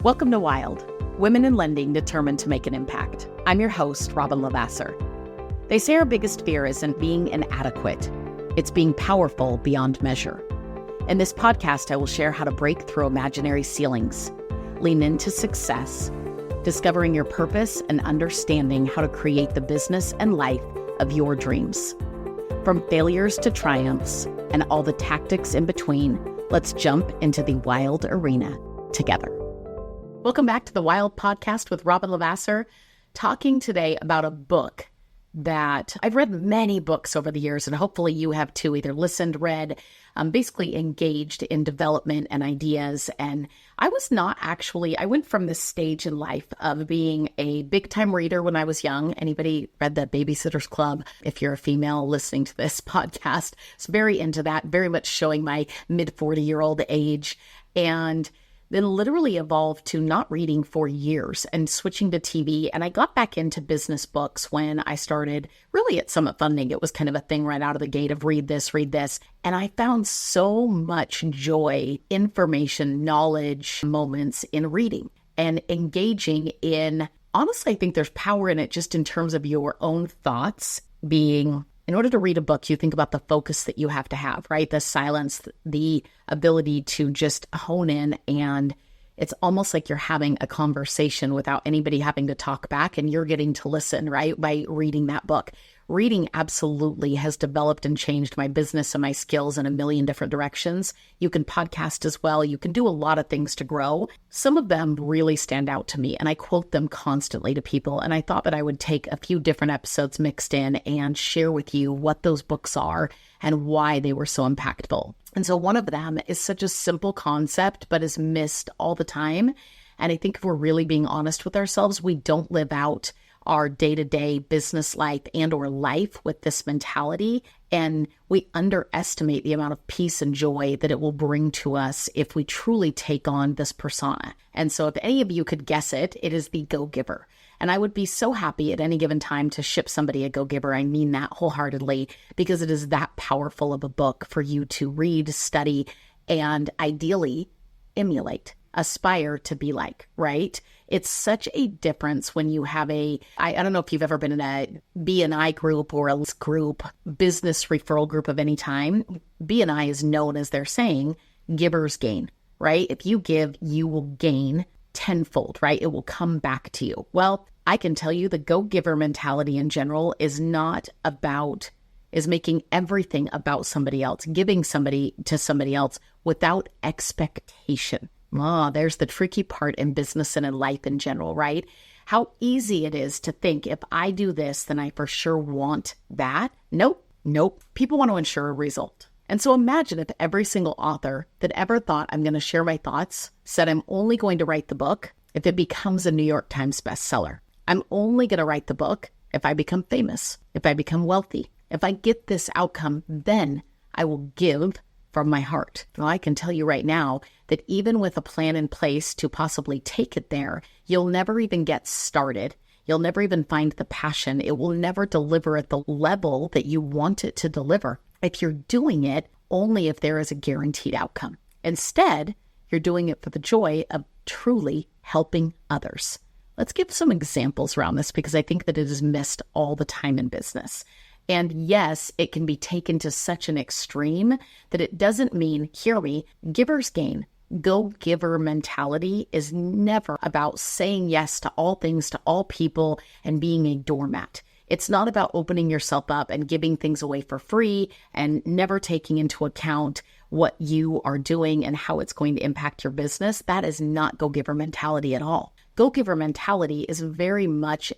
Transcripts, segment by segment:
Welcome to Wild, Women in Lending Determined to Make an Impact. I'm your host, Robyn LaVassaur. They say our biggest fear isn't being inadequate. It's being powerful beyond measure. In this podcast, I will share how to break through imaginary ceilings, lean into success, discovering your purpose, and understanding how to create the business and life of your dreams. From failures to triumphs and all the tactics in between, let's jump into the wild arena together. Welcome back to the Wild Podcast with Robyn LaVassaur, talking today about a book that I've read many books over the years, and hopefully you have too, either listened, read, basically engaged in development and ideas. And I went from this stage in life of being a big time reader when I was young. Anybody read the Babysitter's Club? If you're a female listening to this podcast, it's very into that, very much showing my mid 40-year-old age. And then literally evolved to not reading for years and switching to TV. And I got back into business books when I started really at Summit Funding. It was kind of a thing right out of the gate of read this. And I found so much joy, information, knowledge moments in reading and engaging in, honestly, I think there's power in it just in terms of your own thoughts being. In order to read a book, you think about the focus that you have to have, right? The silence, the ability to just hone in, and it's almost like you're having a conversation without anybody having to talk back, and you're getting to listen, right? By reading that book. Reading absolutely has developed and changed my business and my skills in a million different directions. You can podcast as well. You can do a lot of things to grow. Some of them really stand out to me, and I quote them constantly to people. And I thought that I would take a few different episodes mixed in and share with you what those books are and why they were so impactful. And so one of them is such a simple concept, but is missed all the time. And I think if we're really being honest with ourselves, we don't live out our day-to-day business life and or life with this mentality. And we underestimate the amount of peace and joy that it will bring to us if we truly take on this persona. And so if any of you could guess it, it is the go-giver. And I would be so happy at any given time to ship somebody a go-giver. I mean that wholeheartedly, because it is that powerful of a book for you to read, study, and ideally emulate, aspire to be like, right? It's such a difference when you have I don't know if you've ever been in a B&I group or a group, business referral group of any time. B&I is known, as they're saying, givers gain, right? If you give, you will gain tenfold, right? It will come back to you. Well, I can tell you the go-giver mentality in general is making everything about somebody else, giving somebody to somebody else without expectation. There's the tricky part in business and in life in general, right? How easy it is to think, if I do this, then I for sure want that. Nope. People want to ensure a result. And so imagine if every single author that ever thought I'm going to share my thoughts said I'm only going to write the book if it becomes a New York Times bestseller. I'm only going to write the book if I become famous, if I become wealthy. If I get this outcome, then I will give from my heart. Well, I can tell you right now that even with a plan in place to possibly take it there, you'll never even get started. You'll never even find the passion. It will never deliver at the level that you want it to deliver if you're doing it only if there is a guaranteed outcome. Instead, you're doing it for the joy of truly helping others. Let's give some examples around this because I think that it is missed all the time in business. And yes, it can be taken to such an extreme that it doesn't mean, hear me, givers gain. Go-giver mentality is never about saying yes to all things, to all people, and being a doormat. It's not about opening yourself up and giving things away for free and never taking into account what you are doing and how it's going to impact your business. That is not go-giver mentality at all. Go-giver mentality is very much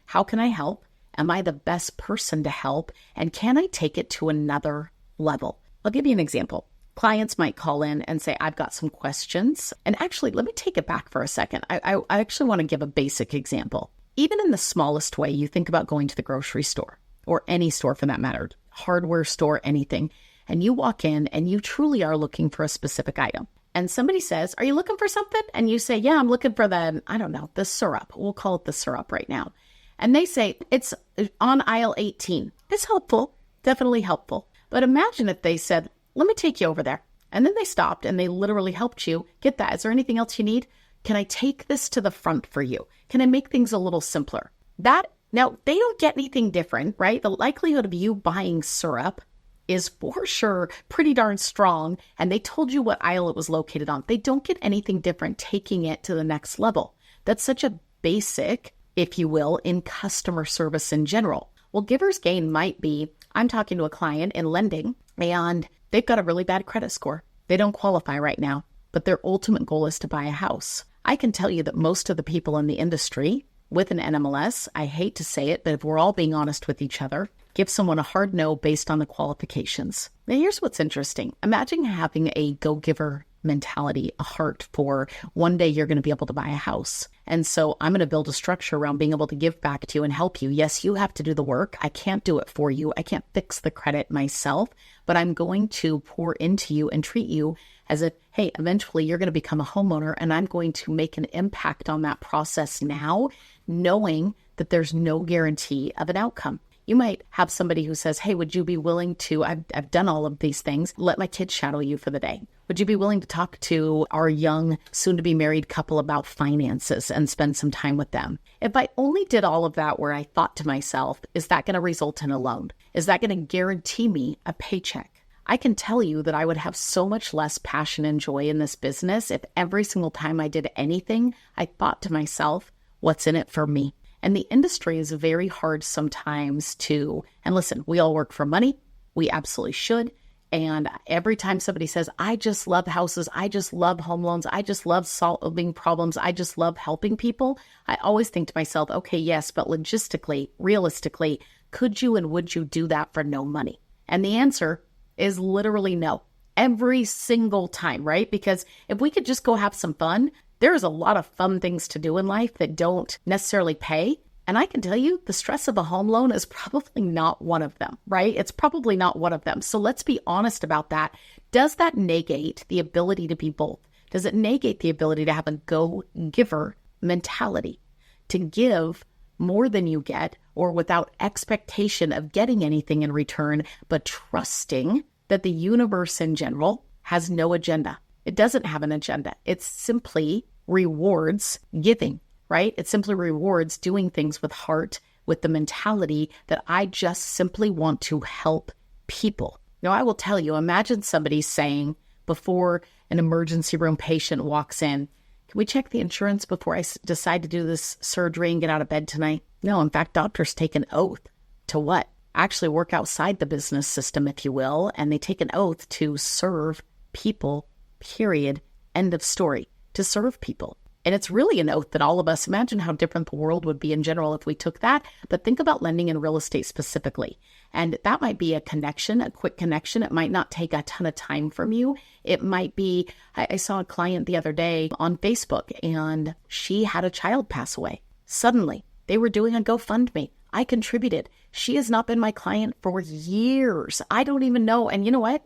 how can I help? Am I the best person to help? And can I take it to another level? I'll give you an example. Clients might call in and say, I've got some questions. And actually, let me take it back for a second. I actually want to give a basic example. Even in the smallest way, you think about going to the grocery store or any store for that matter, hardware store, anything. And you walk in and you truly are looking for a specific item. And somebody says, are you looking for something? And you say, yeah, I'm looking for the syrup. We'll call it the syrup right now. And they say, it's on aisle 18. It's helpful, definitely helpful. But imagine if they said, let me take you over there. And then they stopped and they literally helped you get that. Is there anything else you need? Can I take this to the front for you? Can I make things a little simpler? Now, they don't get anything different, right? The likelihood of you buying syrup is for sure pretty darn strong, and they told you what aisle it was located on. They don't get anything different taking it to the next level. That's such a basic, if you will, in customer service in general. Well, giver's gain might be, I'm talking to a client in lending, and they've got a really bad credit score. They don't qualify right now, but their ultimate goal is to buy a house. I can tell you that most of the people in the industry with an NMLS, I hate to say it, but if we're all being honest with each other, give someone a hard no based on the qualifications. Now, here's what's interesting. Imagine having a go-giver mentality, a heart for one day you're going to be able to buy a house. And so I'm going to build a structure around being able to give back to you and help you. Yes, you have to do the work. I can't do it for you. I can't fix the credit myself, but I'm going to pour into you and treat you as if, hey, eventually you're going to become a homeowner, and I'm going to make an impact on that process now, knowing that there's no guarantee of an outcome. You might have somebody who says, hey, would you be willing to, I've done all of these things, let my kids shadow you for the day. Would you be willing to talk to our young, soon-to-be married couple about finances and spend some time with them? If I only did all of that where I thought to myself, is that going to result in a loan? Is that going to guarantee me a paycheck? I can tell you that I would have so much less passion and joy in this business if every single time I did anything, I thought to myself, what's in it for me? And the industry is very hard sometimes to, and listen, we all work for money. We absolutely should. And every time somebody says, I just love houses, I just love home loans, I just love solving problems, I just love helping people, I always think to myself, okay, yes, but logistically, realistically, could you and would you do that for no money? And the answer is literally no. Every single time, right? Because if we could just go have some fun, there's a lot of fun things to do in life that don't necessarily pay. And I can tell you the stress of a home loan is probably not one of them, right? It's probably not one of them. So let's be honest about that. Does that negate the ability to be both? Does it negate the ability to have a go-giver mentality, to give more than you get or without expectation of getting anything in return, but trusting that the universe in general has no agenda? It doesn't have an agenda. It simply rewards giving, right? It simply rewards doing things with heart, with the mentality that I just simply want to help people. Now, I will tell you, imagine somebody saying before an emergency room patient walks in, can we check the insurance before I decide to do this surgery and get out of bed tonight? No, in fact, doctors take an oath to what? Actually work outside the business system, if you will, and they take an oath to serve people, period, end of story, to serve people. And it's really an oath that all of us, imagine how different the world would be in general if we took that, but think about lending in real estate specifically. And that might be a connection, a quick connection. It might not take a ton of time from you. It might be, I saw a client the other day on Facebook and she had a child pass away. Suddenly, they were doing a GoFundMe. I contributed. She has not been my client for years. I don't even know. And you know what?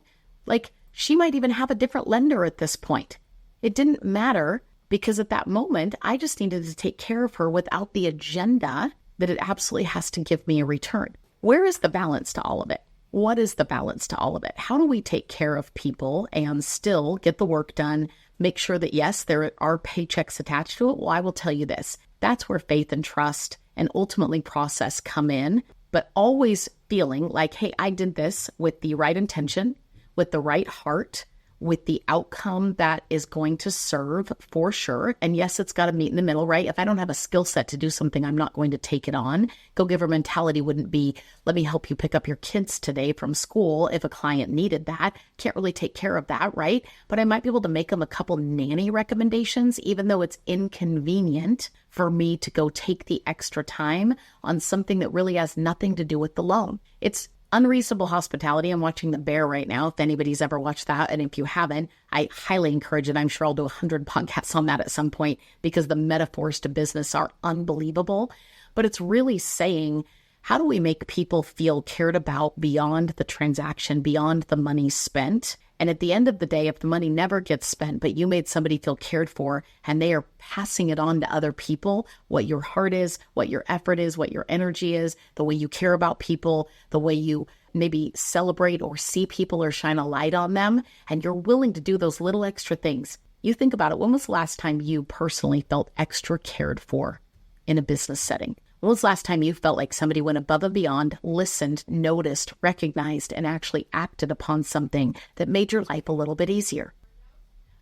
She might even have a different lender at this point. It didn't matter because at that moment, I just needed to take care of her without the agenda that it absolutely has to give me a return. Where is the balance to all of it? What is the balance to all of it? How do we take care of people and still get the work done? Make sure that, yes, there are paychecks attached to it. Well, I will tell you this. That's where faith and trust and ultimately process come in, but always feeling like, hey, I did this with the right intention, with the right heart, with the outcome that is going to serve for sure. And yes, it's got to meet in the middle, right? If I don't have a skill set to do something, I'm not going to take it on. Go-giver mentality wouldn't be, let me help you pick up your kids today from school if a client needed that. Can't really take care of that, right? But I might be able to make them a couple nanny recommendations, even though it's inconvenient for me to go take the extra time on something that really has nothing to do with the loan. It's unreasonable hospitality. I'm watching The Bear right now, if anybody's ever watched that. And if you haven't, I highly encourage it. I'm sure I'll do 100 podcasts on that at some point because the metaphors to business are unbelievable. But it's really saying, how do we make people feel cared about beyond the transaction, beyond the money spent? And at the end of the day, if the money never gets spent, but you made somebody feel cared for and they are passing it on to other people, what your heart is, what your effort is, what your energy is, the way you care about people, the way you maybe celebrate or see people or shine a light on them, and you're willing to do those little extra things. You think about it. When was the last time you personally felt extra cared for in a business setting? When was the last time you felt like somebody went above and beyond, listened, noticed, recognized, and actually acted upon something that made your life a little bit easier?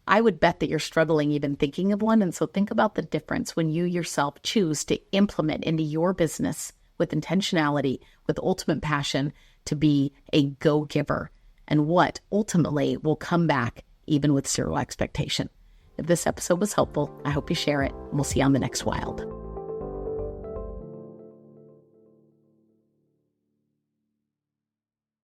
I would bet that you're struggling even thinking of one. And so think about the difference when you yourself choose to implement into your business with intentionality, with ultimate passion, to be a go-giver, and what ultimately will come back even with zero expectation. If this episode was helpful, I hope you share it. We'll see you on the next Wild.